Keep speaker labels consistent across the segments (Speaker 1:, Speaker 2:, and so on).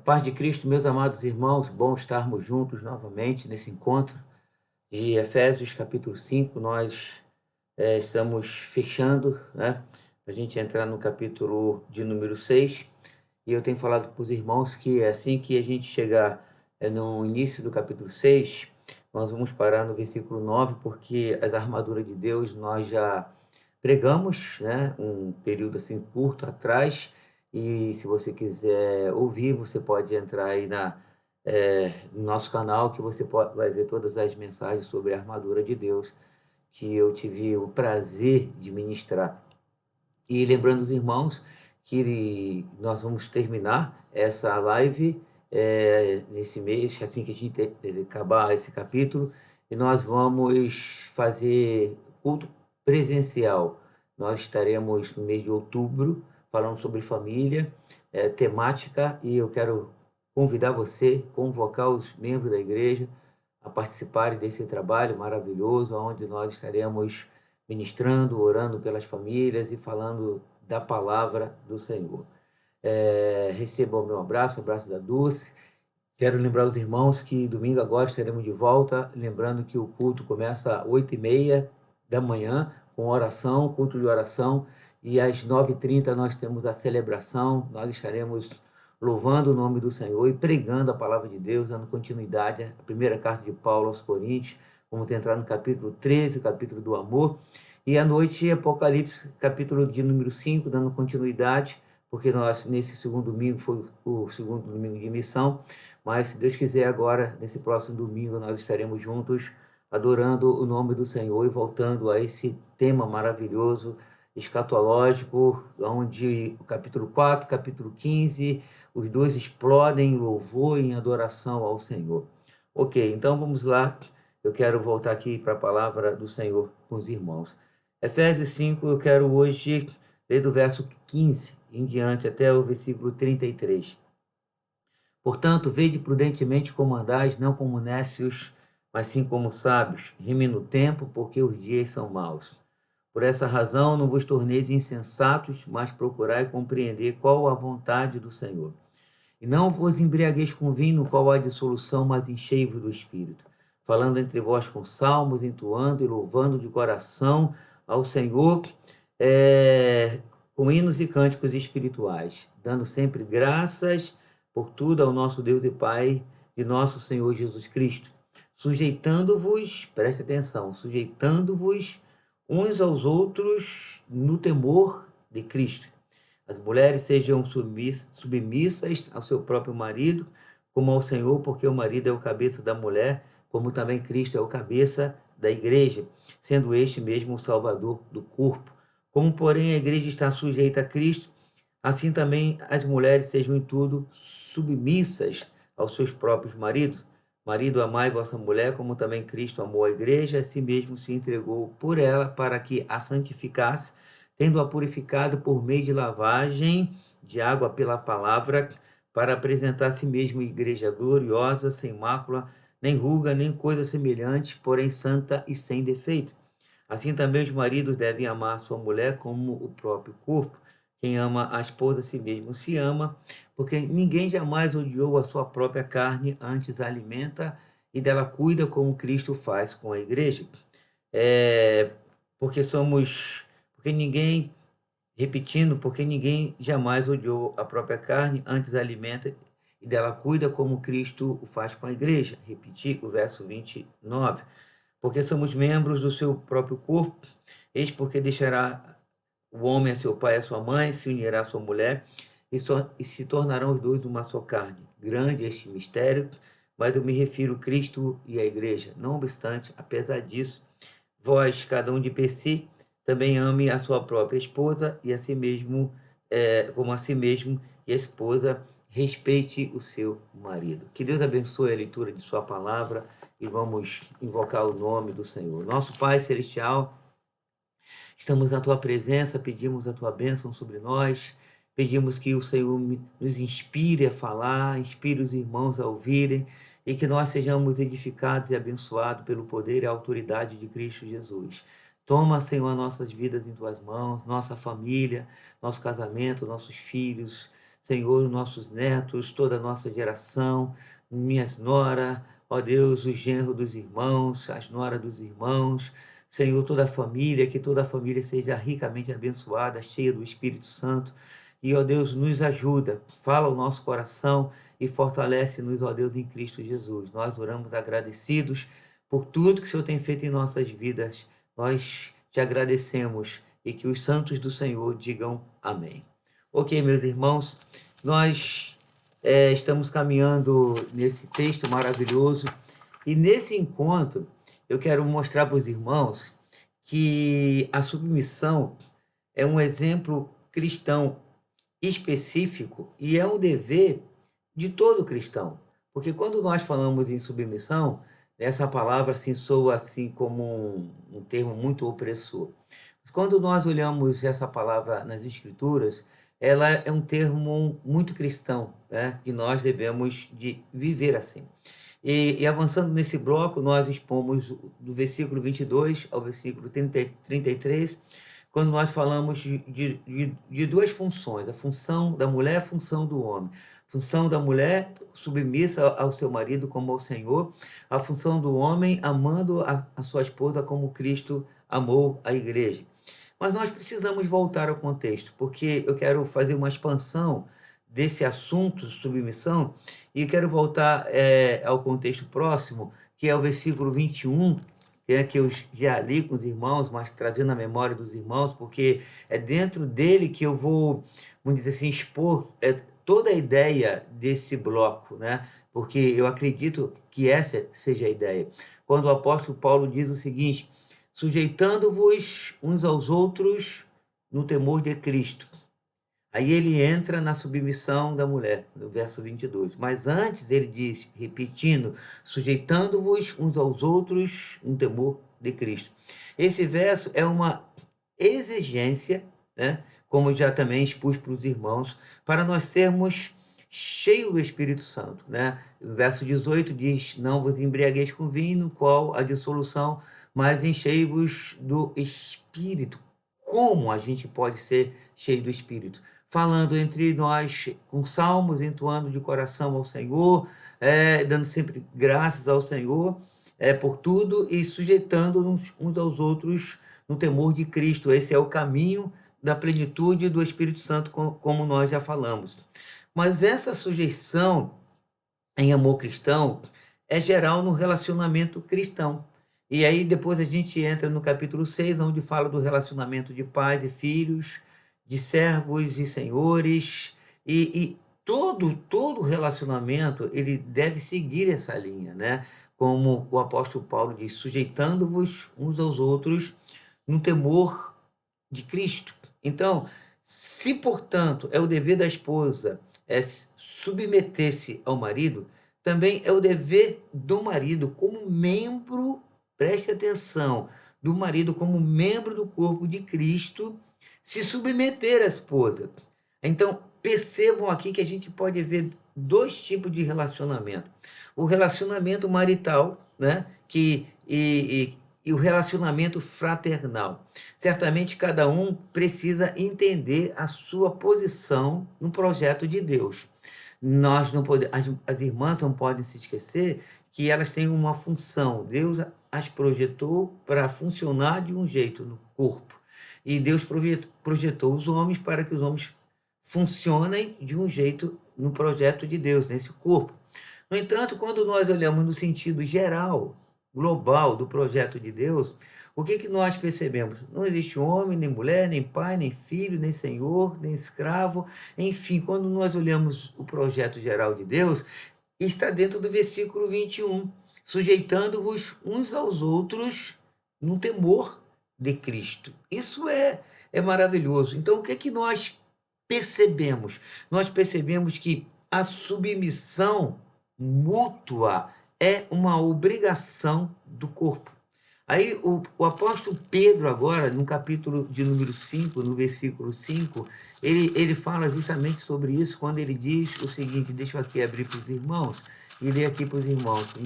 Speaker 1: Paz de Cristo, meus amados irmãos, bom estarmos juntos novamente nesse encontro de Efésios capítulo 5. Nós estamos fechando, né? A gente entrar no capítulo de número 6. E eu tenho falado para os irmãos que assim que a gente chegar no início do capítulo 6, nós vamos parar no versículo 9, porque as armaduras de Deus nós já pregamos, né? Um período assim curto atrás. E se você quiser ouvir, você pode entrar aí no nosso canal, que você vai ver todas as mensagens sobre a armadura de Deus, que eu tive o prazer de ministrar. E lembrando os irmãos que nós vamos terminar essa live nesse mês, assim que a gente acabar esse capítulo, e nós vamos fazer culto presencial. Nós estaremos no mês de outubro falando sobre família, temática, e eu quero convidar você, convocar os membros da igreja a participarem desse trabalho maravilhoso, onde nós estaremos ministrando, orando pelas famílias e falando da palavra do Senhor. Receba o meu abraço, o abraço da Dulce. Quero lembrar os irmãos que domingo agora estaremos de volta, lembrando que o culto começa às 8h30 da manhã, com oração, culto de oração, e às 9h30 nós temos a celebração, nós estaremos louvando o nome do Senhor e pregando a palavra de Deus, dando continuidade à primeira carta de Paulo aos Coríntios. Vamos entrar no capítulo 13, o capítulo do amor, e à noite Apocalipse, capítulo de número 5, dando continuidade, porque nós, nesse segundo domingo, foi o segundo domingo de missão, mas se Deus quiser agora, nesse próximo domingo, nós estaremos juntos, adorando o nome do Senhor e voltando a esse tema maravilhoso, escatológico, onde o capítulo 4, capítulo 15, os dois explodem em louvor e em adoração ao Senhor. Ok, então vamos lá, eu quero voltar aqui para a palavra do Senhor com os irmãos. Efésios 5, eu quero hoje, desde o verso 15 em diante até o versículo 33. Portanto, vede prudentemente como andais, não como nécios, mas sim como sábios, rime no tempo, porque os dias são maus. Por essa razão, não vos torneis insensatos, mas procurai compreender qual a vontade do Senhor. E não vos embriagueis com vinho, no qual há dissolução, mas enchei-vos do Espírito, falando entre vós com salmos, entoando e louvando de coração ao Senhor, com hinos e cânticos espirituais, dando sempre graças por tudo ao nosso Deus e Pai de nosso Senhor Jesus Cristo, sujeitando-vos, preste atenção, sujeitando-vos uns aos outros no temor de Cristo. As mulheres sejam submissas ao seu próprio marido, como ao Senhor, porque o marido é o cabeça da mulher, como também Cristo é o cabeça da igreja, sendo este mesmo o Salvador do corpo. Como, porém, a igreja está sujeita a Cristo, assim também as mulheres sejam em tudo submissas aos seus próprios maridos. Marido, amai vossa mulher, como também Cristo amou a igreja, a si mesmo se entregou por ela, para que a santificasse, tendo-a purificado por meio de lavagem de água pela palavra, para apresentar a si mesmo igreja gloriosa, sem mácula, nem ruga, nem coisa semelhante, porém santa e sem defeito. Assim também os maridos devem amar sua mulher como o próprio corpo. Quem ama a esposa a si mesmo se ama, porque ninguém jamais odiou a sua própria carne, antes a alimenta e dela cuida, como Cristo faz com a igreja. É, porque ninguém, repetindo, porque ninguém jamais odiou a própria carne, antes a alimenta e dela cuida, como Cristo o faz com a igreja. Repetir o verso 29. Porque somos membros do seu próprio corpo, eis porque deixará o homem a seu pai e a sua mãe, se unirá à sua mulher, e se tornarão os dois uma só carne. Grande este mistério, mas eu me refiro a Cristo e à igreja. Não obstante, apesar disso, vós, cada um de per si, também ame a sua própria esposa e a si mesmo, como a si mesmo, e a esposa respeite o seu marido. Que Deus abençoe a leitura de sua palavra e vamos invocar o nome do Senhor. Nosso Pai Celestial, estamos na tua presença, pedimos a tua bênção sobre nós, pedimos que o Senhor nos inspire a falar, inspire os irmãos a ouvirem e que nós sejamos edificados e abençoados pelo poder e a autoridade de Cristo Jesus. Toma, Senhor, nossas vidas em tuas mãos, nossa família, nosso casamento, nossos filhos. Senhor, nossos netos, toda a nossa geração, minhas nora, ó Deus, o genro dos irmãos, as noras dos irmãos, Senhor, toda a família, que toda a família seja ricamente abençoada, cheia do Espírito Santo. E, ó Deus, nos ajuda, fala o nosso coração e fortalece-nos, ó Deus, em Cristo Jesus. Nós oramos agradecidos por tudo que o Senhor tem feito em nossas vidas. Nós te agradecemos e que os santos do Senhor digam amém. Ok, meus irmãos, nós estamos caminhando nesse texto maravilhoso e nesse encontro eu quero mostrar para os irmãos que a submissão é um exemplo cristão específico e é um dever de todo cristão. Porque quando nós falamos em submissão, essa palavra assim, soa assim como um termo muito opressor. Mas quando nós olhamos essa palavra nas Escrituras, ela é um termo muito cristão, né? Que nós devemos de viver assim. E avançando nesse bloco, nós expomos do versículo 22 ao versículo 33, quando nós falamos de duas funções, a função da mulher e a função do homem. A função da mulher submissa ao seu marido como ao Senhor, a função do homem amando a sua esposa como Cristo amou a igreja. Mas nós precisamos voltar ao contexto, porque eu quero fazer uma expansão desse assunto, submissão, e quero voltar ao contexto próximo, que é o versículo 21, que eu já li com os irmãos, mas trazendo a memória dos irmãos, porque é dentro dele que eu vou, vamos dizer assim, expor toda a ideia desse bloco, né? Porque eu acredito que essa seja a ideia. Quando o apóstolo Paulo diz o seguinte: sujeitando-vos uns aos outros no temor de Cristo. Aí ele entra na submissão da mulher, no verso 22. Mas antes ele diz, repetindo, sujeitando-vos uns aos outros no temor de Cristo. Esse verso é uma exigência, né? Como eu já também expus para os irmãos, para nós sermos cheios do Espírito Santo, né? O verso 18 diz, não vos embriagueis com vinho, no qual a dissolução, mas enchei-vos do Espírito. Como a gente pode ser cheio do Espírito? Falando entre nós com salmos, entoando de coração ao Senhor, dando sempre graças ao Senhor por tudo e sujeitando uns aos outros no temor de Cristo. Esse é o caminho da plenitude do Espírito Santo, como nós já falamos. Mas essa sujeição em amor cristão é geral no relacionamento cristão. E aí depois a gente entra no capítulo 6, onde fala do relacionamento de pais e filhos, de servos e senhores, e todo relacionamento ele deve seguir essa linha, né? Como o apóstolo Paulo diz, sujeitando-vos uns aos outros no temor de Cristo. Então, se portanto é o dever da esposa submeter-se ao marido, também é o dever do marido como membro, preste atenção, do marido como membro do corpo de Cristo, se submeter à esposa. Então, percebam aqui que a gente pode ver dois tipos de relacionamento. O relacionamento marital, né? E o relacionamento fraternal. Certamente cada um precisa entender a sua posição no projeto de Deus. Nós não podemos, as irmãs não podem se esquecer que elas têm uma função. Deus as projetou para funcionar de um jeito no corpo. E Deus projetou os homens para que os homens funcionem de um jeito no projeto de Deus, nesse corpo. No entanto, quando nós olhamos no sentido geral, global do projeto de Deus, o que nós percebemos? Não existe homem, nem mulher, nem pai, nem filho, nem senhor, nem escravo. Enfim, quando nós olhamos o projeto geral de Deus, está dentro do versículo 21, sujeitando-vos uns aos outros no temor de Cristo. Isso é maravilhoso. Então, o que nós percebemos? Nós percebemos que a submissão mútua é uma obrigação do corpo. Aí o apóstolo Pedro agora, no capítulo de número 5, no versículo 5, ele fala justamente sobre isso, quando ele diz o seguinte, deixa eu aqui abrir para os irmãos, e ler aqui para os irmãos, 1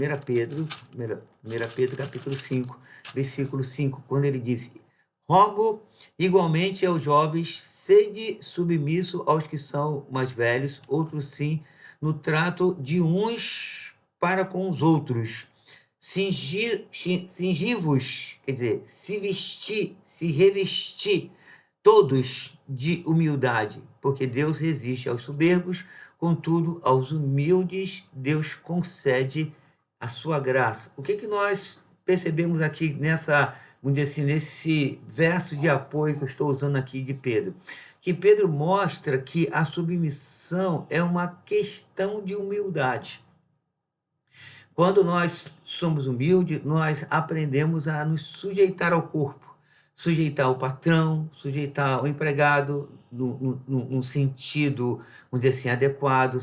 Speaker 1: Pedro capítulo 5, versículo 5, quando ele diz, Rogo igualmente aos jovens, sede submisso aos que são mais velhos, outros sim, no trato de uns para com os outros. Cingivos, quer dizer, se revestir todos de humildade, porque Deus resiste aos soberbos, contudo, aos humildes Deus concede a sua graça. O que que nós percebemos aqui nessa, vamos dizer assim, nesse verso de apoio que eu estou usando aqui de Pedro? Que Pedro mostra que a submissão é uma questão de humildade. Quando nós somos humildes, nós aprendemos a nos sujeitar ao corpo, sujeitar o patrão, sujeitar o empregado, no sentido, vamos dizer assim, adequado,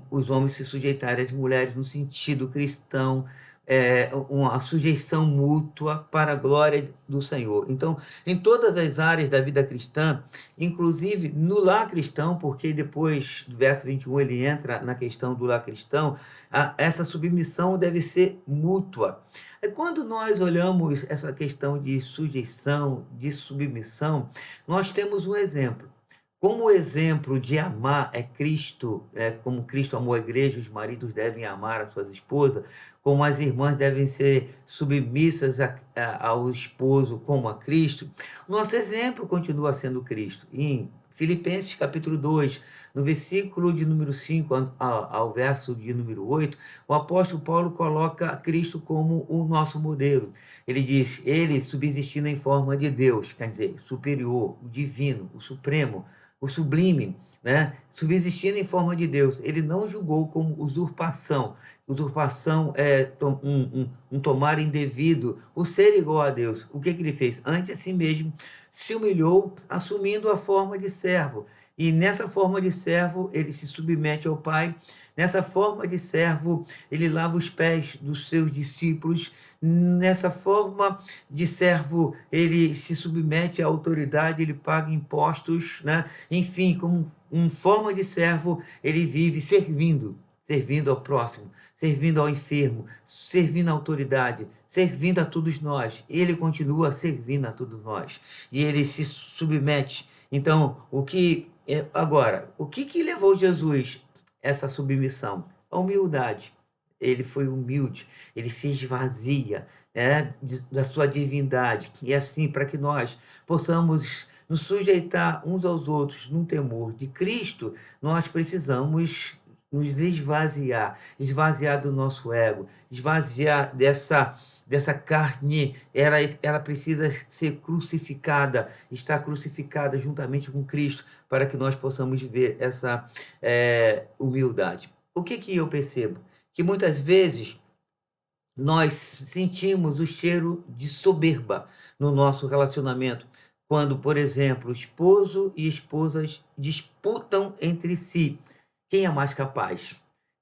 Speaker 1: os homens se sujeitarem às mulheres no sentido cristão, uma sujeição mútua para a glória do Senhor. Então, em todas as áreas da vida cristã, inclusive no lar cristão, porque depois do verso 21 ele entra na questão do lar cristão, essa submissão deve ser mútua. Quando nós olhamos essa questão de sujeição, de submissão, nós temos um exemplo. Como o exemplo de amar é Cristo, como Cristo amou a igreja, os maridos devem amar as suas esposas, como as irmãs devem ser submissas ao esposo como a Cristo, nosso exemplo continua sendo Cristo. Em Filipenses capítulo 2, no versículo de número 5 ao verso de número 8, o apóstolo Paulo coloca Cristo como o nosso modelo. Ele diz, ele subsistindo em forma de Deus, quer dizer, superior, o divino, o supremo, o sublime, né? Subsistindo em forma de Deus, ele não julgou como usurpação. Usurpação é um tomar indevido, o ser igual a Deus. O que ele fez? Ante a si mesmo, se humilhou, assumindo a forma de servo. E nessa forma de servo, ele se submete ao Pai. Nessa forma de servo, ele lava os pés dos seus discípulos. Nessa forma de servo, ele se submete à autoridade, ele paga impostos, né? Enfim, como forma de servo, ele vive servindo ao próximo, servindo ao enfermo, servindo à autoridade, servindo a todos nós. Ele continua servindo a todos nós. E ele se submete. Então, agora, o que levou Jesus a essa submissão? A humildade. Ele foi humilde, ele se esvazia, da sua divindade. E assim, para que nós possamos nos sujeitar uns aos outros no temor de Cristo, nós precisamos nos esvaziar do nosso ego, esvaziar dessa carne, ela precisa ser crucificada, estar crucificada juntamente com Cristo, para que nós possamos ver essa humildade. O que eu percebo? Que muitas vezes nós sentimos o cheiro de soberba no nosso relacionamento, quando, por exemplo, esposo e esposas disputam entre si quem é mais capaz,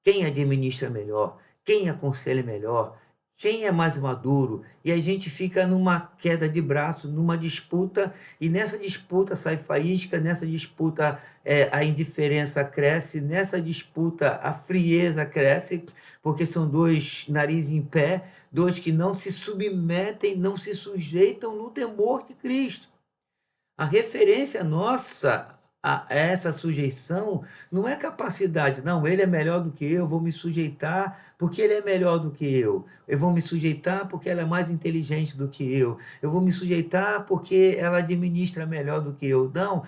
Speaker 1: quem administra melhor, quem aconselha melhor, quem é mais maduro, e a gente fica numa queda de braço, numa disputa, e nessa disputa sai faísca, nessa disputa a indiferença cresce, nessa disputa a frieza cresce, porque são dois narizes em pé, dois que não se submetem, não se sujeitam no temor de Cristo. A referência nossa a essa sujeição não é capacidade, não, ele é melhor do que eu vou me sujeitar porque ele é melhor do que eu vou me sujeitar porque ela é mais inteligente do que eu vou me sujeitar porque ela administra melhor do que eu. Não,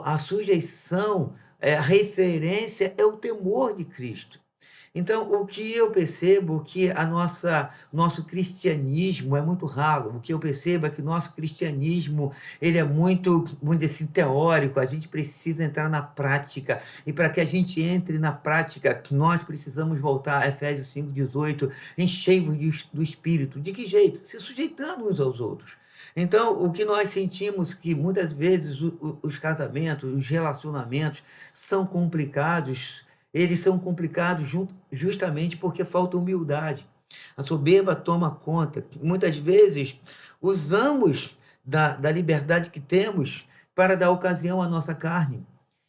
Speaker 1: a sujeição, a referência é o temor de Cristo. Então, o que eu percebo que nosso cristianismo é muito ralo. O que eu percebo é que nosso cristianismo ele é muito, vamos dizer assim, teórico. A gente precisa entrar na prática. E para que a gente entre na prática, nós precisamos voltar a Efésios 5,18, enchei-vos do Espírito. De que jeito? Se sujeitando uns aos outros. Então, o que nós sentimos que muitas vezes os casamentos, os relacionamentos são complicados, eles são complicados justamente porque falta humildade. A soberba toma conta. Muitas vezes usamos da liberdade que temos para dar ocasião à nossa carne.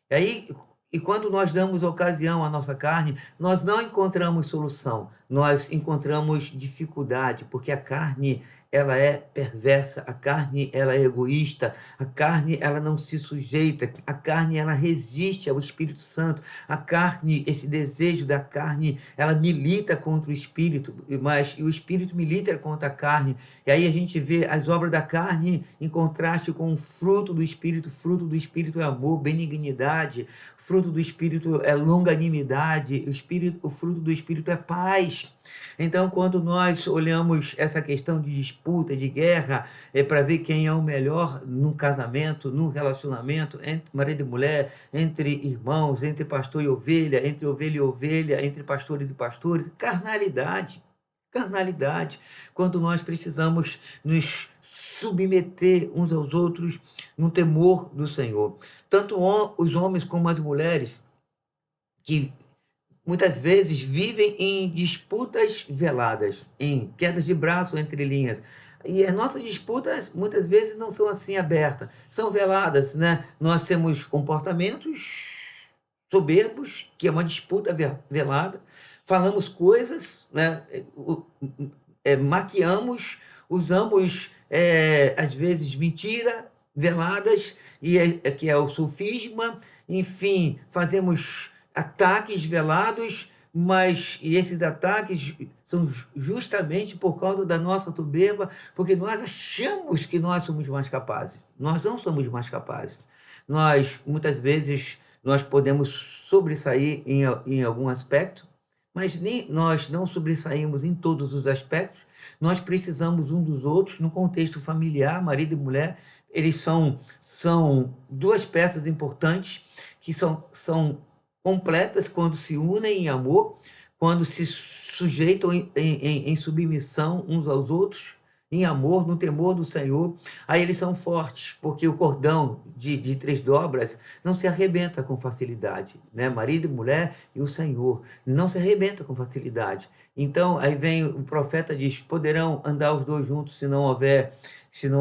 Speaker 1: E aí, E quando nós damos ocasião à nossa carne, nós não encontramos solução, nós encontramos dificuldade, porque a carne, ela é perversa, a carne, ela é egoísta, a carne, ela não se sujeita, a carne, ela resiste ao Espírito Santo, a carne, esse desejo da carne, ela milita contra o Espírito, mas o Espírito milita contra a carne, e aí a gente vê as obras da carne em contraste com o fruto do Espírito é amor, benignidade, fruto do Espírito é longanimidade, o fruto do Espírito é paz. Então, quando nós olhamos essa questão de disputa, de guerra, para ver quem é o melhor num casamento, num relacionamento entre marido e mulher, entre irmãos, entre pastor e ovelha, entre pastores e pastores, carnalidade. Carnalidade, quando nós precisamos nos submeter uns aos outros no temor do Senhor. Tanto os homens como as mulheres, que muitas vezes vivem em disputas veladas, em quedas de braço entre linhas. E as nossas disputas muitas vezes não são assim abertas, são veladas, né? Nós temos comportamentos soberbos, que é uma disputa velada, falamos coisas, né? Maquiamos, usamos, às vezes, mentira, veladas, que é o sofisma, enfim, fazemos ataques velados, mas e esses ataques são justamente por causa da nossa soberba, porque nós achamos que nós somos mais capazes. Nós não somos mais capazes. Nós, muitas vezes, nós podemos sobressair em algum aspecto, mas nem nós não sobressaímos em todos os aspectos. Nós precisamos um dos outros no contexto familiar, marido e mulher. Eles são duas peças importantes que são completas quando se unem em amor, quando se sujeitam em submissão uns aos outros, em amor, no temor do Senhor. Aí eles são fortes, porque o cordão de três dobras não se arrebenta com facilidade, né? Marido e mulher e o Senhor não se arrebenta com facilidade. Então, aí vem o profeta, diz, poderão andar os dois juntos se não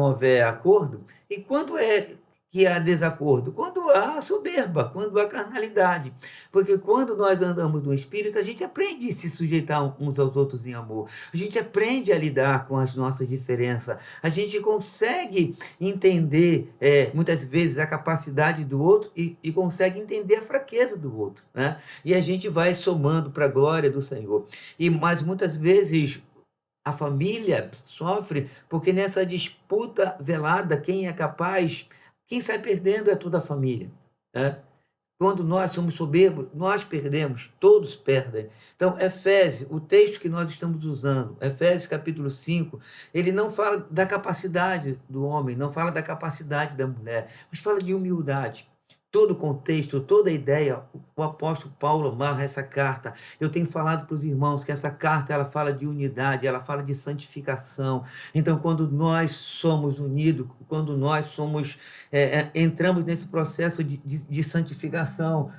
Speaker 1: houver acordo? E quando é que há desacordo? Quando há soberba, quando há carnalidade. Porque quando nós andamos no Espírito, a gente aprende a se sujeitar uns aos outros em amor. A gente aprende a lidar com as nossas diferenças. A gente consegue entender, muitas vezes, a capacidade do outro e consegue entender a fraqueza do outro, né? E a gente vai somando para a glória do Senhor. Mas muitas vezes a família sofre porque nessa disputa velada, quem é capaz, quem sai perdendo é toda a família, né? Quando nós somos soberbos, nós perdemos, todos perdem. Então, Efésios, o texto que nós estamos usando, Efésios capítulo 5, ele não fala da capacidade do homem, não fala da capacidade da mulher, mas fala de humildade. Todo o contexto, toda a ideia, o apóstolo Paulo amarra essa carta. Eu tenho falado para os irmãos que essa carta ela fala de unidade, ela fala de santificação. Então, quando nós somos unidos, quando nós entramos nesse processo de santificação,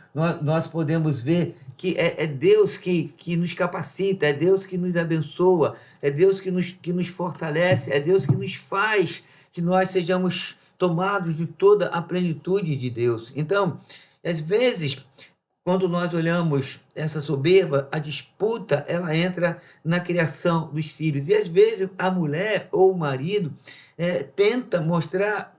Speaker 1: nós podemos ver que é Deus que nos capacita, é Deus que nos abençoa, é Deus que nos fortalece, é Deus que nos faz que nós sejamos tomados de toda a plenitude de Deus. Então, às vezes, quando nós olhamos essa soberba, a disputa, ela entra na criação dos filhos. E às vezes a mulher ou o marido tenta mostrar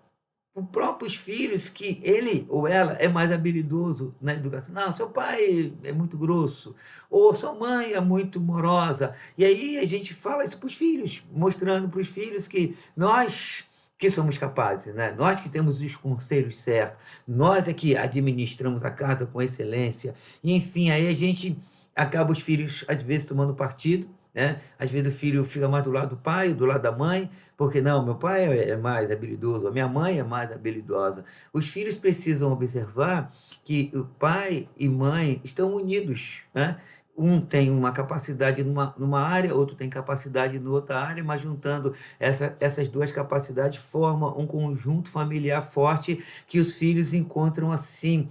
Speaker 1: para os próprios filhos que ele ou ela é mais habilidoso na educação. Não, seu pai é muito grosso, ou sua mãe é muito morosa. E aí a gente fala isso para os filhos, mostrando para os filhos que nós que somos capazes, né? Nós que temos os conselhos certos, nós é que administramos a casa com excelência, e, enfim, aí a gente acaba os filhos, às vezes, tomando partido, né? Às vezes o filho fica mais do lado do pai, do lado da mãe, porque não, meu pai é mais habilidoso, a minha mãe é mais habilidosa. Os filhos precisam observar que o pai e mãe estão unidos, né? Um tem uma capacidade numa área, outro tem capacidade em outra área, mas juntando essas duas capacidades forma um conjunto familiar forte que os filhos encontram assim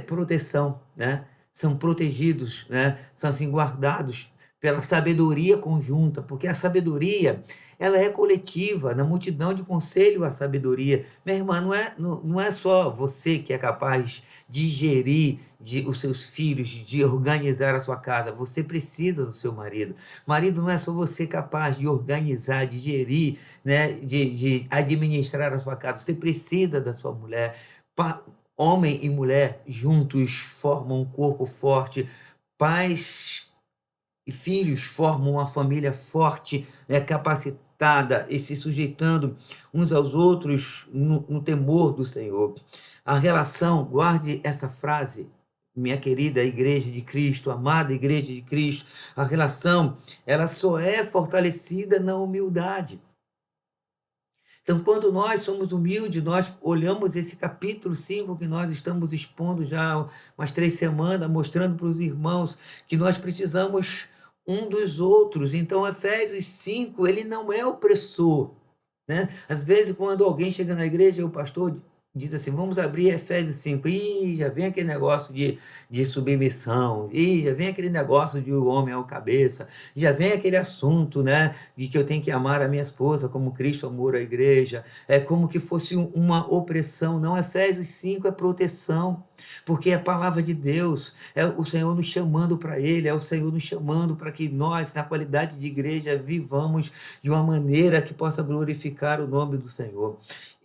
Speaker 1: proteção, né? São protegidos, né? São assim guardados pela sabedoria conjunta, porque a sabedoria, ela é coletiva, na multidão de conselho a sabedoria. Minha irmã, não é só você que é capaz de gerir os seus filhos, de organizar a sua casa, você precisa do seu marido. Marido, não é só você capaz de organizar, de gerir, né, de administrar a sua casa, você precisa da sua mulher. Homem e mulher juntos formam um corpo forte, pais e filhos formam uma família forte, né, capacitada e se sujeitando uns aos outros no temor do Senhor. A relação, guarde essa frase, minha querida Igreja de Cristo, amada Igreja de Cristo, a relação, ela só é fortalecida na humildade. Então, quando nós somos humildes, nós olhamos esse capítulo 5 que nós estamos expondo já há umas 3 semanas, mostrando para os irmãos que nós precisamos um dos outros. Então, Efésios 5, ele não é opressor, né? Às vezes, quando alguém chega na igreja, o pastor diz assim, vamos abrir Efésios 5, e já vem aquele negócio de submissão, e já vem aquele negócio de o homem é o cabeça, já vem aquele assunto, né, de que eu tenho que amar a minha esposa como Cristo amou a igreja, é como que fosse uma opressão. Não, Efésios 5 é proteção, porque é a palavra de Deus, é o Senhor nos chamando para Ele, é o Senhor nos chamando para que nós, na qualidade de igreja, vivamos de uma maneira que possa glorificar o nome do Senhor.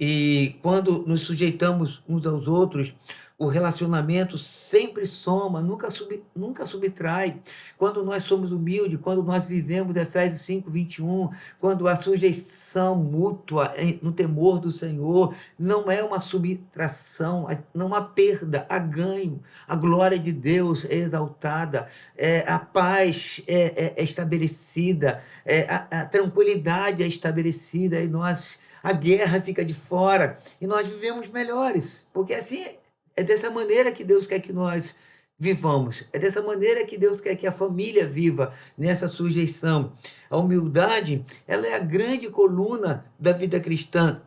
Speaker 1: E quando nos sujeitamos uns aos outros, o relacionamento sempre soma, nunca subtrai. Quando nós somos humildes, quando nós vivemos Efésios 5, 21, quando a sujeição mútua no temor do Senhor não é uma subtração, não há perda, há ganho. A glória de Deus é exaltada, a paz é estabelecida, a tranquilidade é estabelecida, e a guerra fica de fora, e nós vivemos melhores, porque assim é dessa maneira que Deus quer que nós vivamos. É dessa maneira que Deus quer que a família viva, nessa sujeição. A humildade, ela é a grande coluna da vida cristã.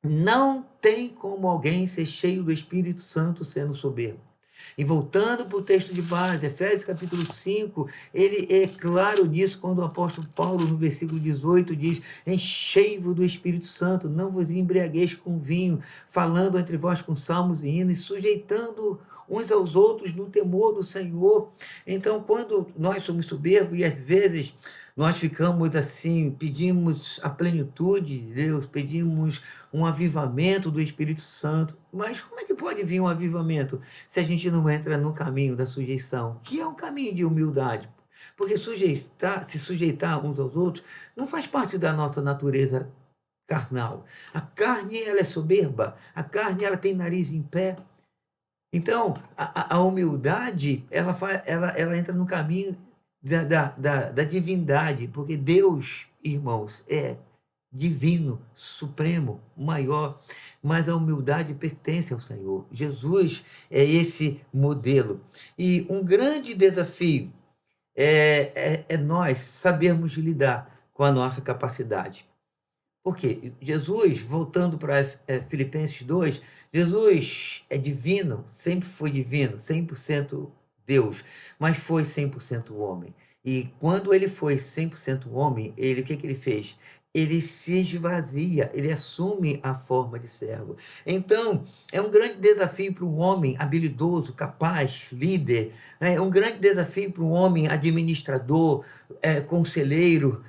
Speaker 1: Não tem como alguém ser cheio do Espírito Santo sendo soberbo. E voltando para o texto de base, Efésios capítulo 5, ele é claro nisso quando o apóstolo Paulo, no versículo 18, diz: enchei-vos do Espírito Santo, não vos embriagueis com vinho, falando entre vós com salmos e hinos, sujeitando uns aos outros no temor do Senhor. Então, quando nós somos soberbos, e às vezes nós ficamos assim, pedimos a plenitude de Deus, pedimos um avivamento do Espírito Santo. Mas como é que pode vir um avivamento se a gente não entra no caminho da sujeição, que é um caminho de humildade? Porque se sujeitar uns aos outros não faz parte da nossa natureza carnal. A carne, ela é soberba, a carne, ela tem nariz em pé. Então, a humildade, ela entra no caminho da divindade, porque Deus, irmãos, é divino, supremo, maior, mas a humildade pertence ao Senhor. Jesus é esse modelo. E um grande desafio é nós sabermos lidar com a nossa capacidade. Porque Jesus, voltando para Filipenses 2, Jesus é divino, sempre foi divino, 100% Deus, mas foi 100% homem. E quando ele foi 100% homem, o que ele fez? Ele se esvazia, ele assume a forma de servo. Então, é um grande desafio para um homem habilidoso, capaz, líder, é um grande desafio para um homem administrador, conselheiro,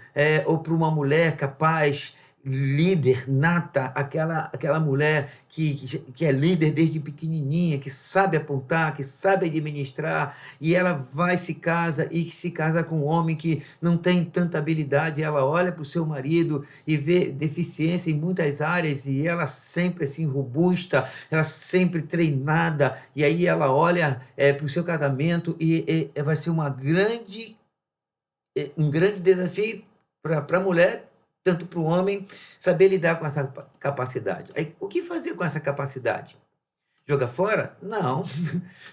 Speaker 1: ou para uma mulher capaz, líder nata, aquela mulher que é líder desde pequenininha, que sabe apontar, que sabe administrar, e ela se casa com um homem que não tem tanta habilidade. Ela olha para o seu marido e vê deficiência em muitas áreas, e ela sempre assim robusta, ela sempre treinada, e aí ela olha para o seu casamento, e vai ser um grande desafio para a mulher, tanto para o homem, saber lidar com essa capacidade. Aí, o que fazer com essa capacidade? Jogar fora? Não.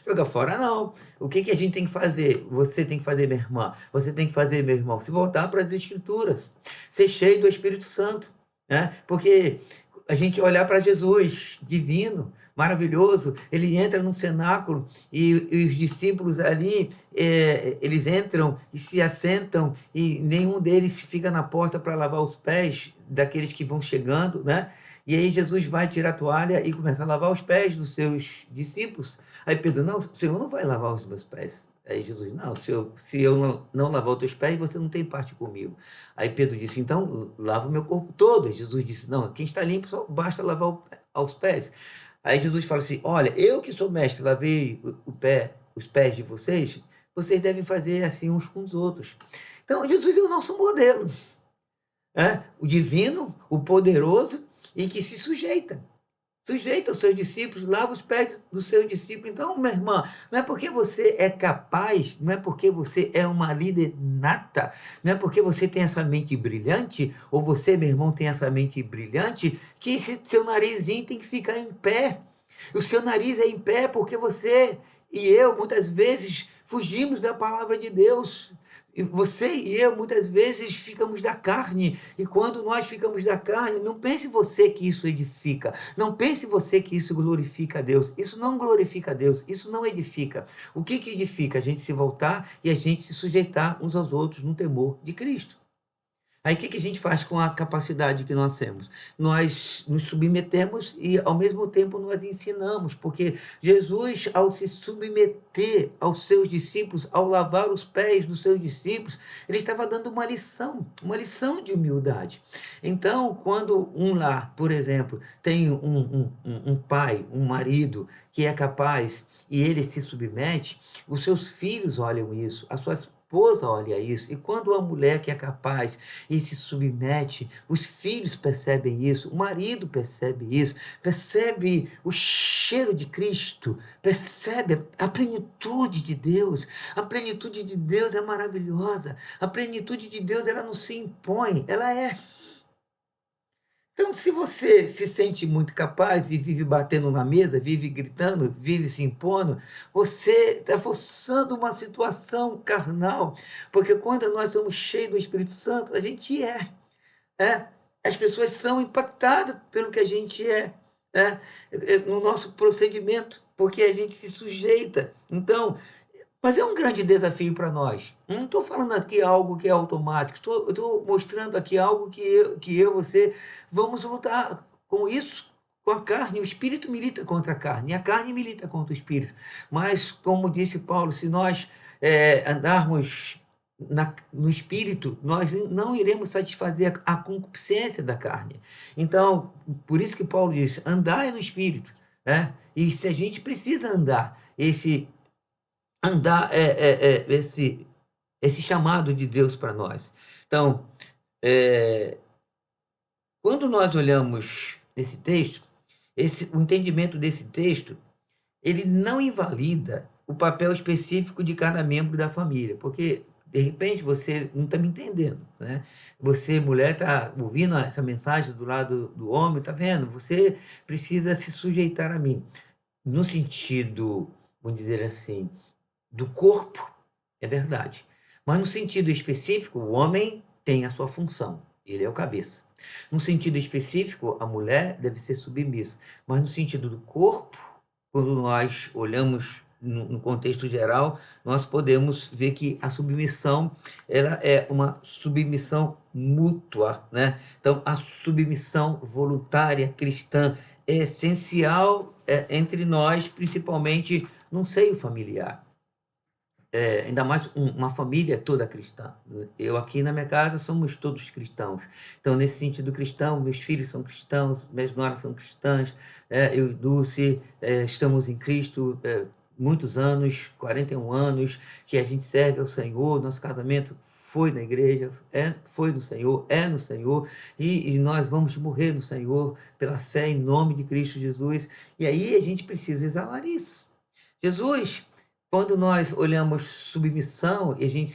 Speaker 1: Jogar fora, não. O que a gente tem que fazer? Você tem que fazer, minha irmã. Você tem que fazer, meu irmão. Se voltar para as Escrituras. Ser cheio do Espírito Santo. Né? Porque a gente olhar para Jesus, divino, maravilhoso. Ele entra num cenáculo e os discípulos ali, eles entram e se assentam e nenhum deles fica na porta para lavar os pés daqueles que vão chegando, né? E aí Jesus vai tirar a toalha e começa a lavar os pés dos seus discípulos. Aí Pedro, não, o Senhor não vai lavar os meus pés. Aí Jesus, não, se eu não lavar os teus pés, você não tem parte comigo. Aí Pedro disse, então lava o meu corpo todo. E Jesus disse, não, quem está limpo só basta lavar aos pés. Aí Jesus fala assim, olha, eu que sou mestre, lavei os pés de vocês, vocês devem fazer assim uns com os outros. Então Jesus é o nosso modelo, o divino, o poderoso e que se sujeita aos seus discípulos, lava os pés dos seus discípulos. Então, minha irmã, não é porque você é capaz, não é porque você é uma líder nata, não é porque você tem essa mente brilhante, ou você, meu irmão, tem essa mente brilhante, que seu narizinho tem que ficar em pé. O seu nariz é em pé porque você e eu, muitas vezes, fugimos da palavra de Deus. E você e eu, muitas vezes, ficamos da carne. E quando nós ficamos da carne, não pense você que isso edifica. Não pense você que isso glorifica a Deus. Isso não glorifica a Deus. Isso não edifica. O que edifica? A gente se voltar e a gente se sujeitar uns aos outros no temor de Cristo. Aí o que a gente faz com a capacidade que nós temos? Nós nos submetemos e, ao mesmo tempo, nós ensinamos, porque Jesus, ao se submeter aos seus discípulos, ao lavar os pés dos seus discípulos, ele estava dando uma lição de humildade. Então, quando um lar, por exemplo, tem um pai, um marido que é capaz e ele se submete, os seus filhos olham isso, a sua esposa olha isso, e quando a mulher que é capaz e se submete, os filhos percebem isso, o marido percebe isso, percebe o cheiro de Cristo, percebe a plenitude de Deus. A plenitude de Deus é maravilhosa, a plenitude de Deus ela não se impõe, ela é. Então, se você se sente muito capaz e vive batendo na mesa, vive gritando, vive se impondo, você está forçando uma situação carnal, porque quando nós somos cheios do Espírito Santo, a gente é. As pessoas são impactadas pelo que a gente no nosso procedimento, porque a gente se sujeita. Então, mas é um grande desafio para nós. Não estou falando aqui algo que é automático, estou mostrando aqui algo que eu, você, vamos lutar com isso, com a carne. O espírito milita contra a carne, e a carne milita contra o espírito. Mas, como disse Paulo, se nós andarmos no espírito, nós não iremos satisfazer a concupiscência da carne. Então, por isso que Paulo disse, andai no espírito. E se a gente precisa andar esse chamado de Deus para nós. Então, quando nós olhamos esse texto, o entendimento desse texto, ele não invalida o papel específico de cada membro da família, porque de repente você não está me entendendo, né? Você, mulher, está ouvindo essa mensagem do lado do homem, está vendo? Você precisa se sujeitar a mim. No sentido, vamos dizer assim, do corpo, é verdade. Mas no sentido específico, o homem tem a sua função, ele é o cabeça. No sentido específico, a mulher deve ser submissa. Mas no sentido do corpo, quando nós olhamos no contexto geral, nós podemos ver que a submissão ela é uma submissão mútua, né? Então, a submissão voluntária cristã é essencial entre nós, principalmente no seio familiar. Ainda mais uma família toda cristã. Eu aqui na minha casa somos todos cristãos. Então, nesse sentido cristão, meus filhos são cristãos, minhas noras são cristãs, eu e Dulce estamos em Cristo muitos anos, 41 anos, que a gente serve ao Senhor, nosso casamento foi na igreja, foi no Senhor, é no Senhor, e nós vamos morrer no Senhor pela fé em nome de Cristo Jesus. E aí a gente precisa exalar isso. Jesus, quando nós olhamos submissão e a gente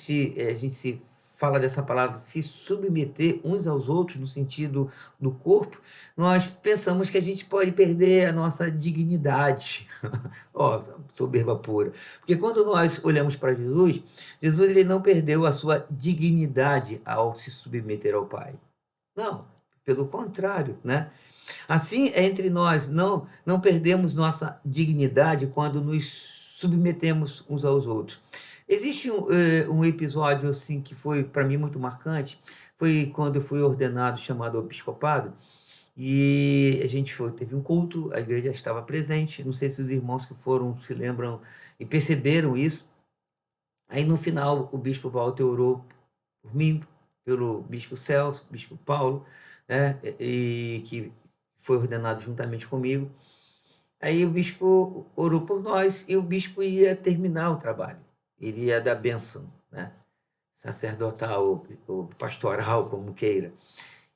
Speaker 1: se fala dessa palavra, se submeter uns aos outros no sentido do corpo, nós pensamos que a gente pode perder a nossa dignidade. Ó, soberba pura. Porque quando nós olhamos para Jesus, Jesus ele não perdeu a sua dignidade ao se submeter ao Pai. Não, pelo contrário, né? Assim é entre nós, não perdemos nossa dignidade quando nos submetemos uns aos outros. Existe um episódio assim que foi para mim muito marcante, foi quando eu fui ordenado, chamado ao episcopado, e a gente teve um culto, a igreja estava presente, não sei se os irmãos que foram se lembram e perceberam isso. Aí no final o bispo Walter orou por mim, pelo bispo Celso, bispo Paulo, né, e que foi ordenado juntamente comigo. Aí o bispo orou por nós e o bispo ia terminar o trabalho. Ele ia dar bênção, né? Sacerdotal ou pastoral, como queira.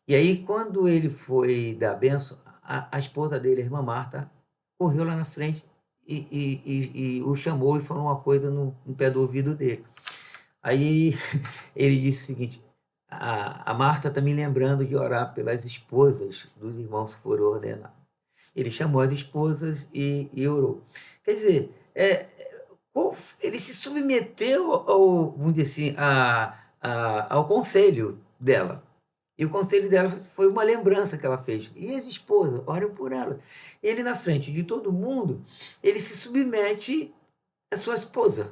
Speaker 1: E aí, quando ele foi dar bênção, a esposa dele, a irmã Marta, correu lá na frente e o chamou e falou uma coisa no pé do ouvido dele. Aí ele disse o seguinte: a Marta está me lembrando de orar pelas esposas dos irmãos que foram ordenados. Ele chamou as esposas e orou. Quer dizer, ele se submeteu vamos dizer assim, ao conselho dela. E o conselho dela foi uma lembrança que ela fez. E as esposas, orem por elas. Ele, na frente de todo mundo, ele se submete à sua esposa.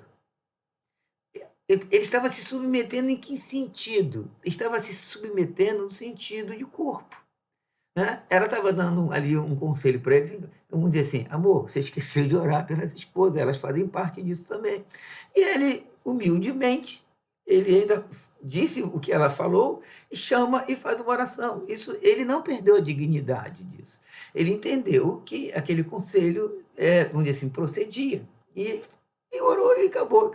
Speaker 1: Ele estava se submetendo em que sentido? Estava se submetendo no sentido de corpo. Né? Ela estava dando ali um conselho para ele, vamos dizer assim: amor, você esqueceu de orar pelas esposas, elas fazem parte disso também. E ele, humildemente, ele ainda disse o que ela falou, e chama e faz uma oração. Isso, ele não perdeu a dignidade disso. Ele entendeu que aquele conselho, vamos dizer assim, procedia. E orou e acabou.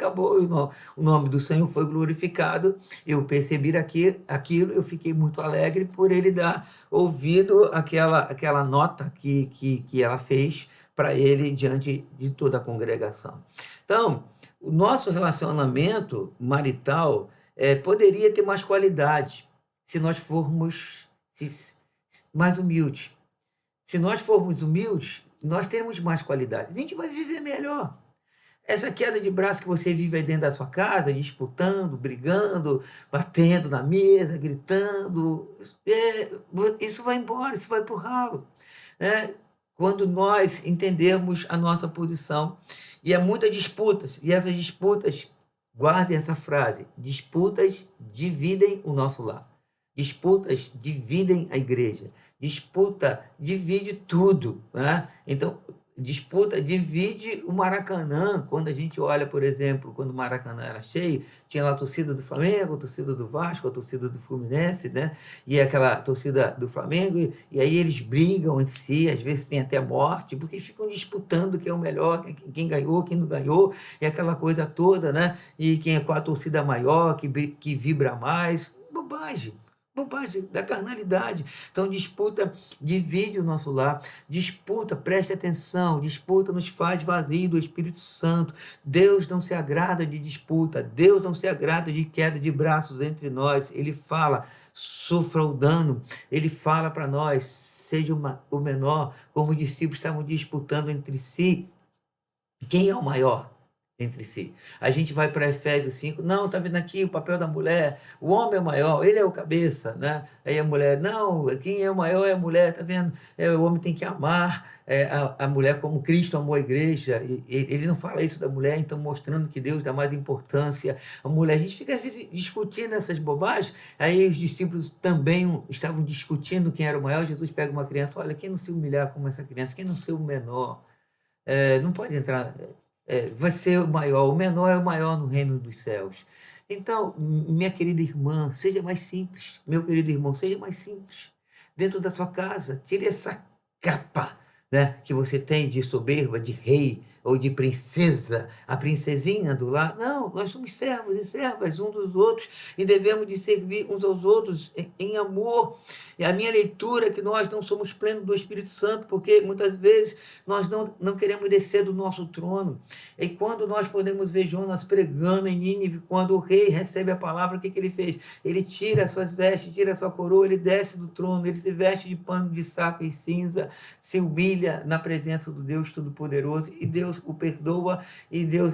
Speaker 1: O nome do Senhor foi glorificado. Eu percebi aquilo, eu fiquei muito alegre por ele dar ouvido àquela nota que ela fez para ele diante de toda a congregação. Então, o nosso relacionamento marital poderia ter mais qualidade se nós formos mais humildes. Se nós formos humildes, nós teremos mais qualidade. A gente vai viver melhor. Essa queda de braço que você vive aí dentro da sua casa, disputando, brigando, batendo na mesa, gritando, isso vai embora, isso vai para o ralo. Né? Quando nós entendermos a nossa posição. E há muitas disputas, e essas disputas, guardem essa frase: disputas dividem o nosso lar. Disputas dividem a igreja. Disputa divide tudo. Né? Então, disputa divide o Maracanã. Quando a gente olha, por exemplo, quando o Maracanã era cheio, tinha lá a torcida do Flamengo, a torcida do Vasco, a torcida do Fluminense, né? E aquela torcida do Flamengo, e aí eles brigam entre si, às vezes tem até morte, porque ficam disputando quem é o melhor, quem ganhou, quem não ganhou, e aquela coisa toda, né? E quem é com a torcida maior, que vibra mais. Bobagem da carnalidade. Então, disputa divide o nosso lar. Disputa, preste atenção, disputa nos faz vazio do Espírito Santo. Deus não se agrada de disputa. Deus não se agrada de queda de braços entre nós. Ele fala: sofra o dano. Ele fala para nós: seja o menor. Como os discípulos estavam disputando entre si, quem é o maior entre si? A gente vai para Efésios 5, não, tá vendo aqui o papel da mulher, o homem é o maior, ele é o cabeça, né? Aí a mulher, não, quem é o maior é a mulher, tá vendo? O homem tem que amar a mulher como Cristo amou a igreja. Ele não fala isso da mulher, então mostrando que Deus dá mais importância à mulher. A gente fica discutindo essas bobagens, aí os discípulos também estavam discutindo quem era o maior. Jesus pega uma criança: olha, quem não se humilhar como essa criança, quem não ser o menor, não pode entrar, vai ser o maior, o menor é o maior no reino dos céus. Então, minha querida irmã, seja mais simples. Meu querido irmão, seja mais simples. Dentro da sua casa, tire essa capa, né, que você tem de soberba, de rei ou de princesa, a princesinha do lar. Não, nós somos servos e servas uns dos outros e devemos de servir uns aos outros em amor. E a minha leitura é que nós não somos plenos do Espírito Santo, porque muitas vezes nós não queremos descer do nosso trono. E quando nós podemos ver Jonas pregando em Nínive, quando o rei recebe a palavra, o que ele fez? Ele tira as suas vestes, tira a sua coroa, ele desce do trono, ele se veste de pano de saco e cinza, se humilha na presença do Deus Todo-Poderoso, e Deus o perdoa, e Deus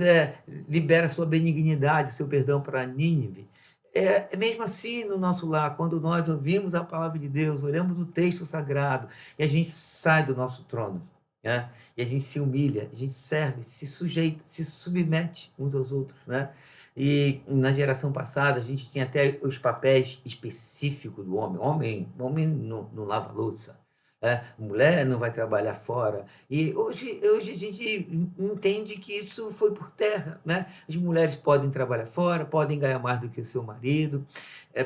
Speaker 1: libera a sua benignidade, o seu perdão para Nínive. Mesmo assim, no nosso lar, quando nós ouvimos a palavra de Deus, olhamos o texto sagrado e a gente sai do nosso trono, né? E a gente se humilha, a gente serve, se sujeita, se submete uns aos outros, né? E na geração passada, a gente tinha até os papéis específicos do homem. Homem não lava louça, né? Mulher não vai trabalhar fora. E hoje a gente entende que isso foi por terra, né? As mulheres podem trabalhar fora, podem ganhar mais do que o seu marido,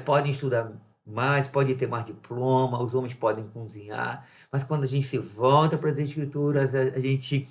Speaker 1: podem estudar mais, podem ter mais diploma, os homens podem cozinhar, mas quando a gente se volta para as Escrituras, a gente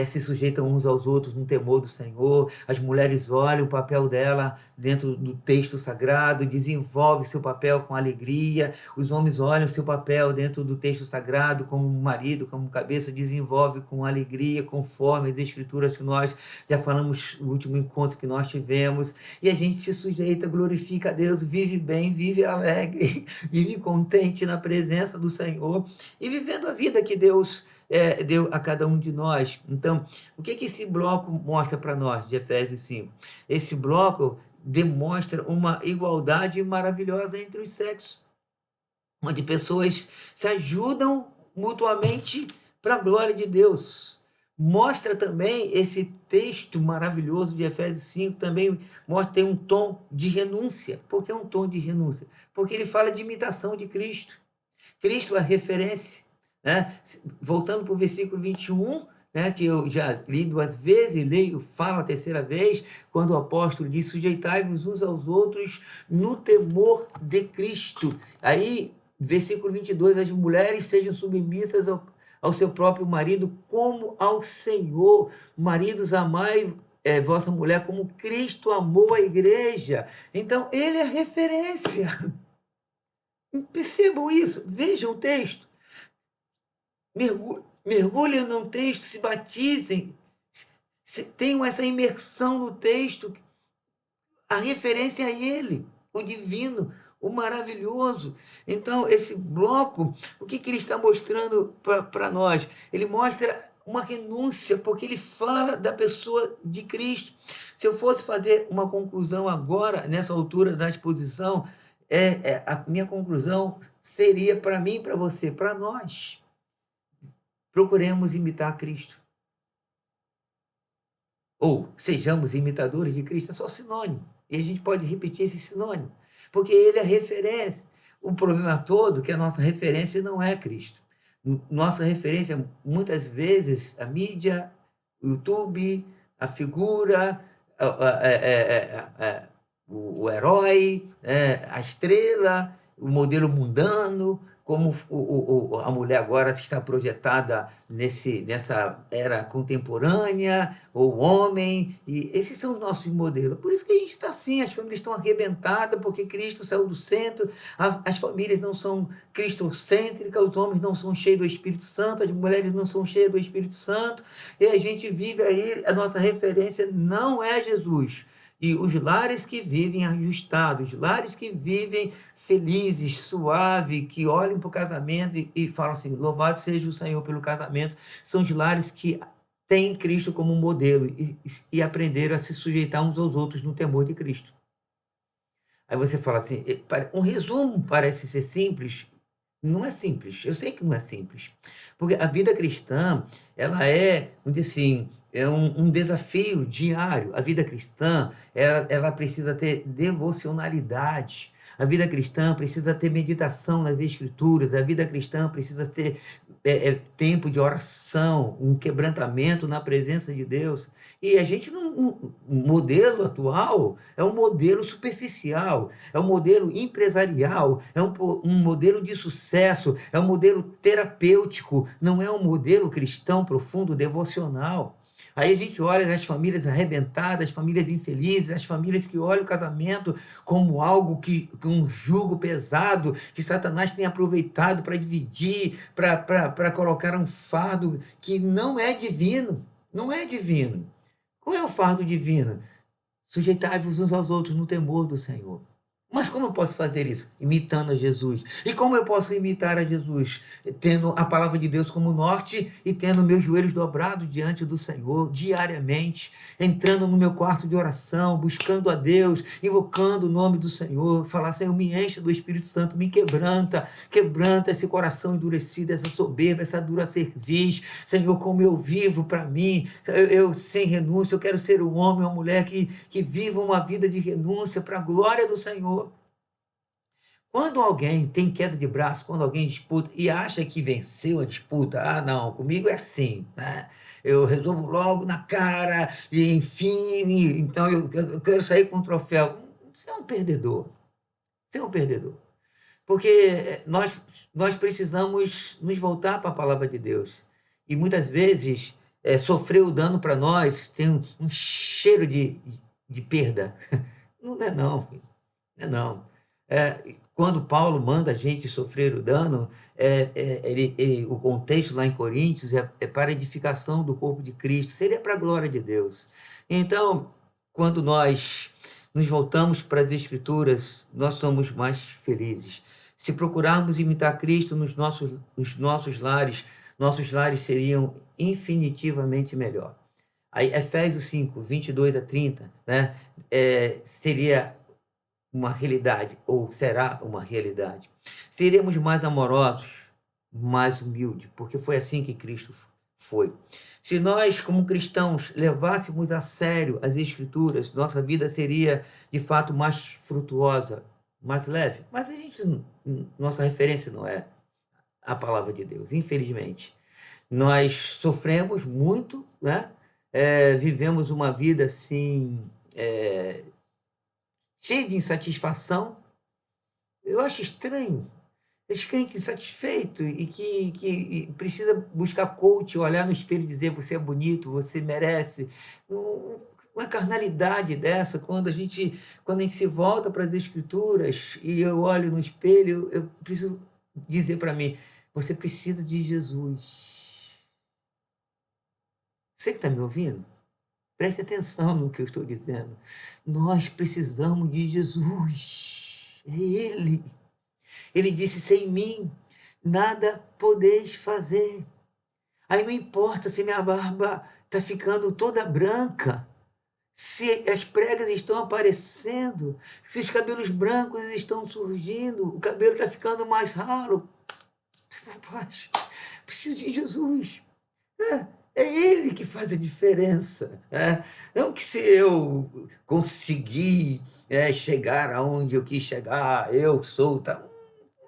Speaker 1: se sujeita uns aos outros no temor do Senhor, as mulheres olham o papel dela dentro do texto sagrado, desenvolve seu papel com alegria, os homens olham o seu papel dentro do texto sagrado como marido, como cabeça, desenvolve com alegria, conforme as Escrituras que nós já falamos no último encontro que nós tivemos, e a gente se sujeita, glorifica a Deus, vive bem, vive alegre, vive contente na presença do Senhor e vivendo a vida que Deus deu a cada um de nós. Então, o que esse bloco mostra para nós, de Efésios 5? Esse bloco demonstra uma igualdade maravilhosa entre os sexos, onde pessoas se ajudam mutuamente para a glória de Deus. Mostra também esse texto maravilhoso de Efésios 5, também mostra tem um tom de renúncia. Por que um tom de renúncia? Porque ele fala de imitação de Cristo. Cristo é a referência, né? Voltando para o versículo 21, né, que eu já li 2 vezes, leio, falo a terceira vez, quando o apóstolo diz: sujeitai-vos uns aos outros no temor de Cristo. Aí, versículo 22, as mulheres sejam submissas ao seu próprio marido como ao Senhor. Maridos, amai vossa mulher como Cristo amou a igreja. Então, ele é a referência. Percebam isso, vejam o texto. Mergulhem no texto, se batizem, tenham essa imersão no texto, a referência a ele, o divino, o maravilhoso. Então, esse bloco, o que ele está mostrando para nós? Ele mostra uma renúncia, porque ele fala da pessoa de Cristo. Se eu fosse fazer uma conclusão agora, nessa altura da exposição, a minha conclusão seria para mim, para você, para nós. Procuremos imitar Cristo. Ou sejamos imitadores de Cristo, é só sinônimo. E a gente pode repetir esse sinônimo, porque ele é a referência. O problema todo é que a nossa referência não é Cristo. Nossa referência, muitas vezes, a mídia, o YouTube, a figura, o herói, a estrela, o modelo mundano, como a mulher agora está projetada nessa era contemporânea, ou o homem, e esses são os nossos modelos. Por isso que a gente está assim, as famílias estão arrebentadas, porque Cristo saiu do centro, as famílias não são cristocêntricas, os homens não são cheios do Espírito Santo, as mulheres não são cheias do Espírito Santo, e a gente vive aí, a nossa referência não é Jesus. E os lares que vivem ajustados, lares que vivem felizes, suave, que olham para o casamento e falam assim: louvado seja o Senhor pelo casamento, são os lares que têm Cristo como modelo e aprenderam a se sujeitar uns aos outros no temor de Cristo. Aí você fala assim, um resumo parece ser simples, não é simples, eu sei que não é simples, porque a vida cristã, ela vamos dizer assim, um desafio diário. A vida cristã, ela precisa ter devocionalidade, a vida cristã precisa ter meditação nas Escrituras, a vida cristã precisa ter tempo de oração, um quebrantamento na presença de Deus. E a gente, um modelo atual, é um modelo superficial, é um modelo empresarial, é um modelo de sucesso, é um modelo terapêutico, não é um modelo cristão profundo, devocional. Aí a gente olha as famílias arrebentadas, as famílias infelizes, as famílias que olham o casamento como algo que um jugo pesado, que Satanás tem aproveitado para dividir, para colocar um fardo que não é divino. Não é divino. Qual é o fardo divino? Sujeitai-vos uns aos outros no temor do Senhor. Mas como eu posso fazer isso? Imitando a Jesus. E como eu posso imitar a Jesus? Tendo a palavra de Deus como norte e tendo meus joelhos dobrados diante do Senhor diariamente, entrando no meu quarto de oração, buscando a Deus, invocando o nome do Senhor, falar, Senhor, me enche do Espírito Santo, me quebranta, quebranta esse coração endurecido, essa soberba, essa dura cerviz. Senhor, como eu vivo para mim, eu sem renúncia, eu quero ser um homem, uma mulher que viva uma vida de renúncia para a glória do Senhor. Quando alguém tem queda de braço, quando alguém disputa e acha que venceu a disputa, ah, não, comigo é assim, né? Eu resolvo logo na cara, e enfim, então eu quero sair com um troféu. Você é um perdedor. Você é um perdedor. Porque nós precisamos nos voltar para a palavra de Deus. E muitas vezes, sofrer o dano para nós tem um cheiro de perda. Não é não, filho. Não é não. Quando Paulo manda a gente sofrer o dano, o contexto lá em Coríntios é para a edificação do corpo de Cristo, seria para a glória de Deus. Então, quando nós nos voltamos para as Escrituras, nós somos mais felizes. Se procurarmos imitar Cristo nos nossos lares seriam infinitivamente melhor. Aí, Efésios 5, 22 a 30, né, seria uma realidade, ou será uma realidade. Seremos mais amorosos, mais humildes, porque foi assim que Cristo foi. Se nós, como cristãos, levássemos a sério as Escrituras, nossa vida seria, de fato, mais frutuosa, mais leve. Mas nossa referência não é a palavra de Deus, infelizmente. Nós sofremos muito, né? Vivemos uma vida assim, cheia de insatisfação. Eu acho estranho. Esse crente insatisfeito e que precisa buscar coach, olhar no espelho e dizer você é bonito, você merece. Uma carnalidade dessa, quando a gente se volta para as Escrituras e eu olho no espelho, eu preciso dizer para mim, você precisa de Jesus. Você que está me ouvindo? Preste atenção no que eu estou dizendo. Nós precisamos de Jesus. É Ele. Ele disse, sem mim, nada podeis fazer. Aí não importa se minha barba está ficando toda branca, se as pregas estão aparecendo, se os cabelos brancos estão surgindo, o cabelo está ficando mais ralo. Rapaz, preciso de Jesus. É Ele que faz a diferença. Não que se eu conseguir chegar aonde eu quis chegar, eu sou. Tá?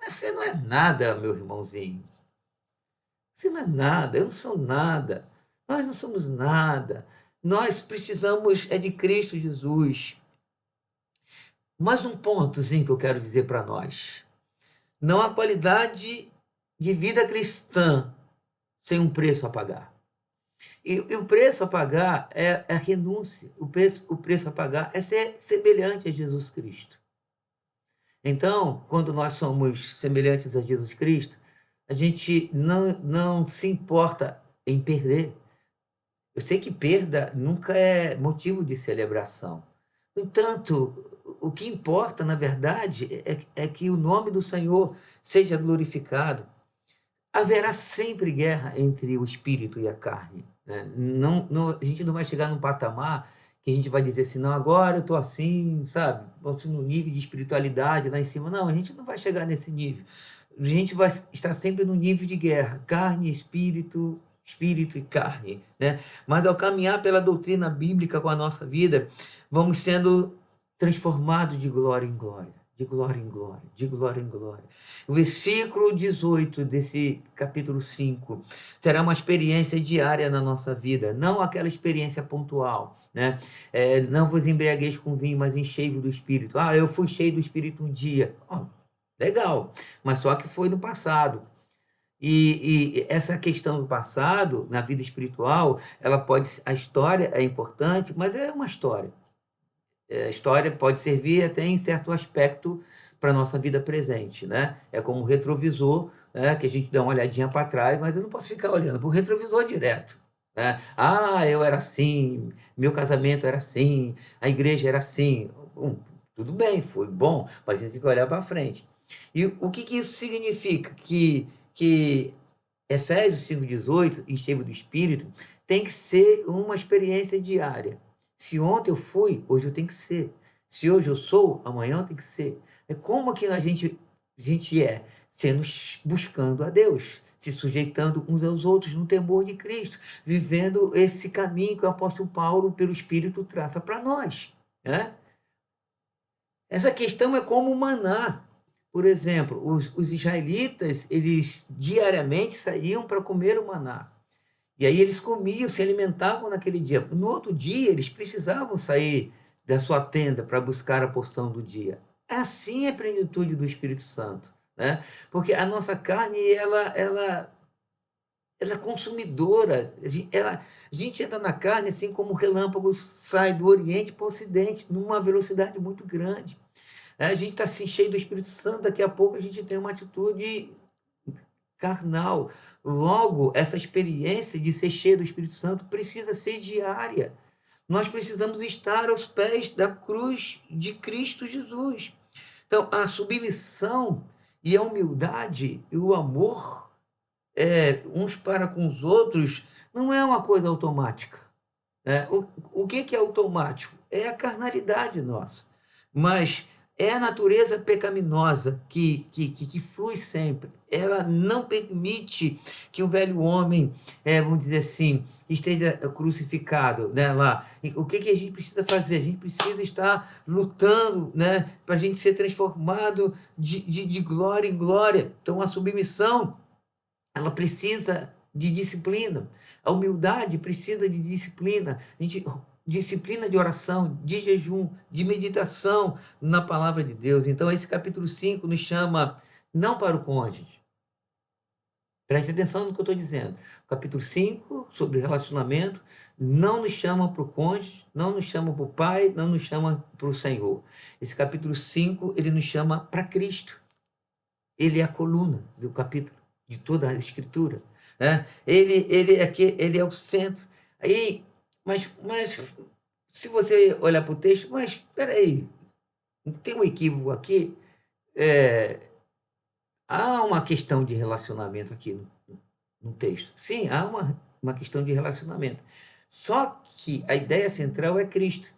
Speaker 1: Você não é nada, meu irmãozinho. Você não é nada, eu não sou nada. Nós não somos nada. Nós precisamos de Cristo Jesus. Mais um pontozinho que eu quero dizer para nós. Não há qualidade de vida cristã sem um preço a pagar. E o preço a pagar é a renúncia. O preço a pagar é ser semelhante a Jesus Cristo. Então, quando nós somos semelhantes a Jesus Cristo, a gente não se importa em perder. Eu sei que perda nunca é motivo de celebração. No entanto, o que importa, na verdade, é que o nome do Senhor seja glorificado. Haverá sempre guerra entre o espírito e a carne. Né? A gente não vai chegar num patamar que a gente vai dizer assim, não, agora eu estou assim, sabe? Estou no nível de espiritualidade lá em cima. Não, a gente não vai chegar nesse nível. A gente vai estar sempre no nível de guerra, carne, espírito e carne. Né? Mas ao caminhar pela doutrina bíblica com a nossa vida, vamos sendo transformados de glória em glória. De glória em glória, de glória em glória. O versículo 18 desse capítulo 5 será uma experiência diária na nossa vida, não aquela experiência pontual, né? Não vos embriagueis com vinho, mas enchei-vos do Espírito. Ah, eu fui cheio do Espírito um dia. Oh, legal, mas só que foi no passado. E essa questão do passado, na vida espiritual, a história é importante, mas é uma história. A história pode servir até em certo aspecto para a nossa vida presente, né? É como um retrovisor, né? Que a gente dá uma olhadinha para trás, mas eu não posso ficar olhando para o retrovisor direto. Né? Ah, eu era assim, meu casamento era assim, a igreja era assim. Tudo bem, foi bom, mas a gente tem que olhar para frente. E o que, que isso significa? Que Efésios 5,18, enchevo do Espírito, tem que ser uma experiência diária. Se ontem eu fui, hoje eu tenho que ser. Se hoje eu sou, amanhã eu tenho que ser. É como que a gente é? Sendo buscando a Deus, se sujeitando uns aos outros no temor de Cristo, vivendo esse caminho que o apóstolo Paulo, pelo Espírito, traça para nós, né? Essa questão é como o maná. Por exemplo, os israelitas, eles diariamente saíam para comer o maná. E aí eles comiam, se alimentavam naquele dia. No outro dia, eles precisavam sair da sua tenda para buscar a porção do dia. Assim é a plenitude do Espírito Santo, né? Porque a nossa carne, ela é consumidora. A gente entra na carne assim como o relâmpago sai do Oriente para o Ocidente, numa velocidade muito grande. A gente está assim, cheio do Espírito Santo, daqui a pouco a gente tem uma atitude carnal. Logo, essa experiência de ser cheio do Espírito Santo precisa ser diária. Nós precisamos estar aos pés da cruz de Cristo Jesus. Então, a submissão e a humildade e o amor uns para com os outros não é uma coisa automática. Né? O que é automático? É a carnalidade nossa. Mas é a natureza pecaminosa que flui sempre. Ela não permite que o velho homem, vamos dizer assim, esteja crucificado, né, lá. E o que a gente precisa fazer? A gente precisa estar lutando, né, para a gente ser transformado de glória em glória. Então, a submissão, ela precisa de disciplina. A humildade precisa de disciplina. Disciplina de oração, de jejum, de meditação na palavra de Deus. Então, esse capítulo 5 nos chama não para o cônjuge. Preste atenção no que eu estou dizendo. O capítulo 5 sobre relacionamento, não nos chama para o cônjuge, não nos chama para o pai, não nos chama para o Senhor. Esse capítulo 5 ele nos chama para Cristo. Ele é a coluna do capítulo, de toda a Escritura. Né? Ele é o centro. Aí, mas se você olhar para o texto, mas espera aí, tem um equívoco aqui. É, há uma questão de relacionamento aqui no texto. Sim, há uma questão de relacionamento. Só que a ideia central é Cristo.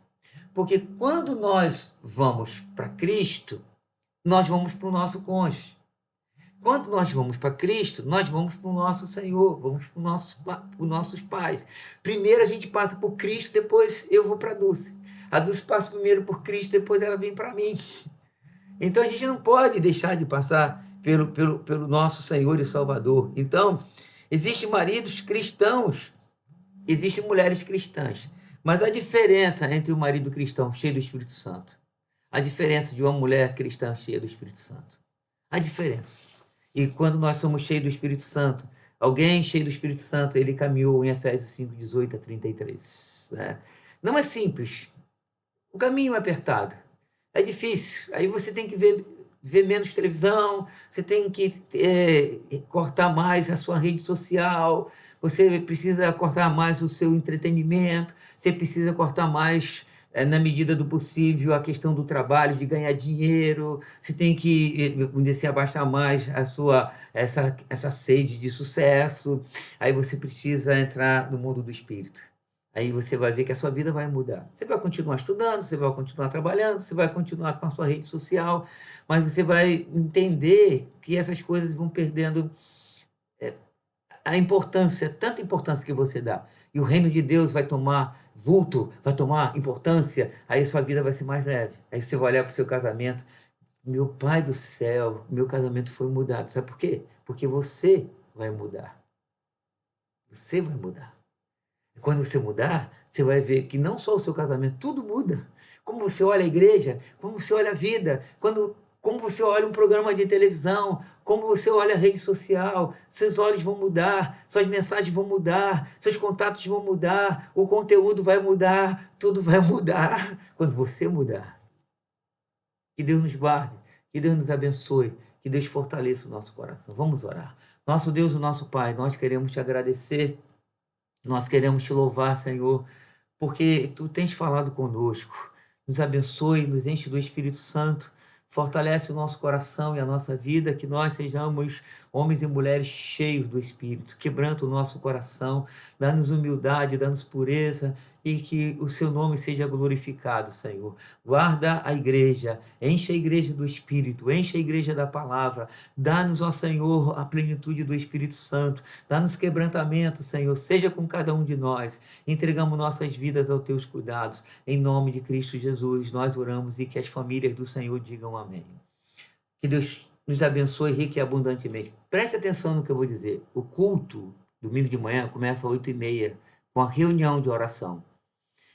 Speaker 1: Porque quando nós vamos para Cristo, nós vamos para o nosso cônjuge. Quando nós vamos para Cristo, nós vamos para o nosso Senhor, vamos para os nossos pais. Primeiro a gente passa por Cristo, depois eu vou para a Dulce. A Dulce passa primeiro por Cristo, depois ela vem para mim. Então a gente não pode deixar de passar pelo nosso Senhor e Salvador. Então, existem maridos cristãos, existem mulheres cristãs. Mas a diferença entre o marido cristão cheio do Espírito Santo, a diferença de uma mulher cristã cheia do Espírito Santo, a diferença. E quando nós somos cheios do Espírito Santo, alguém cheio do Espírito Santo, ele caminhou em Efésios 5:18 a 33. Né? Não é simples. O caminho é apertado. É difícil. Aí você tem que ver menos televisão, você tem que cortar mais a sua rede social, você precisa cortar mais o seu entretenimento, você precisa cortar mais, na medida do possível, a questão do trabalho, de ganhar dinheiro, você tem que, vamos dizer assim, abaixar mais essa sede de sucesso, aí você precisa entrar no mundo do espírito. Aí você vai ver que a sua vida vai mudar. Você vai continuar estudando, você vai continuar trabalhando, você vai continuar com a sua rede social, mas você vai entender que essas coisas vão perdendo a importância, tanta importância que você dá. E o reino de Deus vai tomar vulto, vai tomar importância, aí a sua vida vai ser mais leve. Aí você vai olhar para o seu casamento, meu pai do céu, meu casamento foi mudado. Sabe por quê? Porque você vai mudar. Você vai mudar. Quando você mudar, você vai ver que não só o seu casamento, tudo muda. Como você olha a igreja, como você olha a vida, como você olha um programa de televisão, como você olha a rede social, seus olhos vão mudar, suas mensagens vão mudar, seus contatos vão mudar, o conteúdo vai mudar, tudo vai mudar quando você mudar. Que Deus nos guarde, que Deus nos abençoe, que Deus fortaleça o nosso coração. Vamos orar. Nosso Deus, o nosso Pai, nós queremos te agradecer. Nós queremos te louvar, Senhor, porque tu tens falado conosco. nos abençoe, nos enche do Espírito Santo, fortalece o nosso coração e a nossa vida, que nós sejamos homens e mulheres cheios do Espírito, quebranta o nosso coração, dá-nos humildade, dá-nos pureza e que o seu nome seja glorificado, Senhor. Guarda a igreja, enche a igreja do Espírito, enche a igreja da palavra, dá-nos, ó Senhor, a plenitude do Espírito Santo, dá-nos quebrantamento, Senhor, seja com cada um de nós, entregamos nossas vidas aos teus cuidados, em nome de Cristo Jesus, nós oramos e que as famílias do Senhor digam amém. Que Deus nos abençoe rica e abundantemente. Preste atenção no que eu vou dizer. O culto, domingo de manhã, começa às 8h30, com a reunião de oração.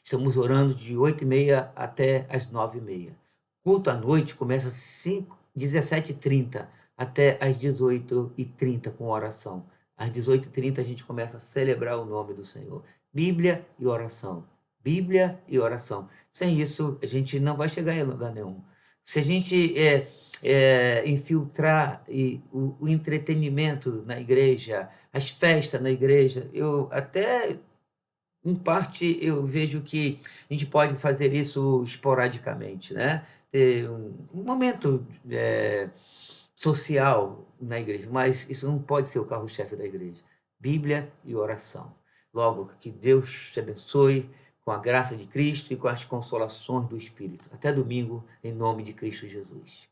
Speaker 1: Estamos orando de 8h30 até as 9h30. Culto à noite começa às 17h30 até às 18h30 com oração. Às 18h30 a gente começa a celebrar o nome do Senhor. Bíblia e oração. Bíblia e oração. Sem isso, a gente não vai chegar em lugar nenhum. Se a gente infiltrar o entretenimento na igreja, as festas na igreja, eu até, em parte, eu vejo que a gente pode fazer isso esporadicamente, né? Ter um momento social na igreja, mas isso não pode ser o carro-chefe da igreja. Bíblia e oração. Logo, que Deus te abençoe com a graça de Cristo e com as consolações do Espírito. Até domingo, em nome de Cristo Jesus.